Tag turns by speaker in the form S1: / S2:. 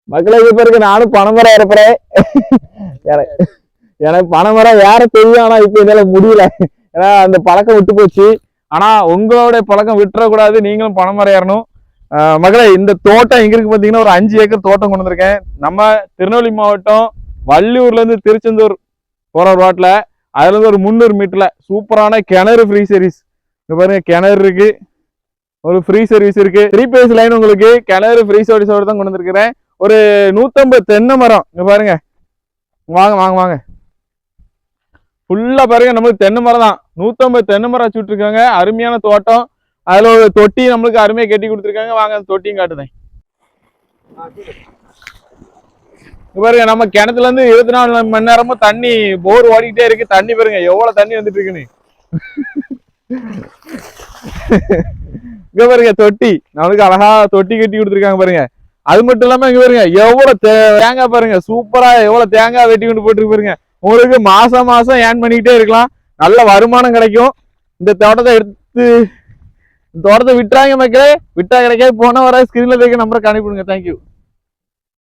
S1: மக்களை இப்ப நானும் பனைமரம் இருப்பறேன். எனக்கு பனைமரம் யார தெரியும், ஆனா இப்ப என்னால முடியல. ஏன்னா அந்த பழக்கம் விட்டு போச்சு. ஆனா உங்களுடைய பழக்கம் விட்டுறக்கூடாது, நீங்களும் பனைமரம் ஏறணும். மகளே, இந்த தோட்டம் எங்க இருக்கு பாத்தீங்கன்னா, ஒரு 5 ஏக்கர் தோட்டம் கொண்டு வந்திருக்கேன். நம்ம திருநெல்வேலி மாவட்டம் வள்ளியூர்ல இருந்து திருச்செந்தூர் போற ரோட்ல, அதுல இருந்து ஒரு 300 மீட்டர்ல சூப்பரான கிணறு ஃப்ரீ சர்வீஸ். இங்க பாருங்க, கிணறு இருக்கு, ஒரு ஃப்ரீ சர்வீஸ் இருக்கு. 3 பேஸ் லைன் உங்களுக்கு கிணறு ஃப்ரீ சர்வீஸோட தான் கொண்டு வந்திருக்கிறேன். ஒரு 150 தென்னை மரம் இங்க பாருங்க. வாங்க வாங்க வாங்க, ஃபுல்லா பாருங்க, நம்மளுக்கு தென்னை மரம் தான். 150 தென்னை மரம் வச்சு விட்டுருக்காங்க. அருமையான தோட்டம். அதுல ஒரு தொட்டி நம்மளுக்கு அருமையா கட்டி கொடுத்துருக்காங்க. வாங்க அந்த தொட்டியும் காட்டுதேன். பாருங்க, நம்ம கிணத்துல இருந்து 24 மணி நேரமும் தண்ணி போர் ஓடிக்கிட்டே இருக்கு. தண்ணி பாருங்க எவ்வளவு தண்ணி வந்துட்டு இருக்குன்னு. இங்க பாருங்க தொட்டி, நம்மளுக்கு அழகா தொட்டி கட்டி கொடுத்துருக்காங்க பாருங்க. அது மட்டும் இல்லாம இங்க பாருங்க எவ்வளவு தேங்காய் பாருங்க, சூப்பரா எவ்வளவு தேங்காய் வெட்டி கொண்டு போட்டு பாருங்க. உங்களுக்கு மாசம் மாசம் ஏர்ன் பண்ணிக்கிட்டே இருக்கலாம், நல்ல வருமானம் கிடைக்கும். இந்த தோட்டத்தை எடுத்து தோட்டத்தை விட்டுறாங்க மக்களே. விட்டா கிடைக்காது, போன வர ஸ்கிரீன்ல இருக்க நம்பருக்கு அனுப்பிவிடுங்க. தேங்க்யூ.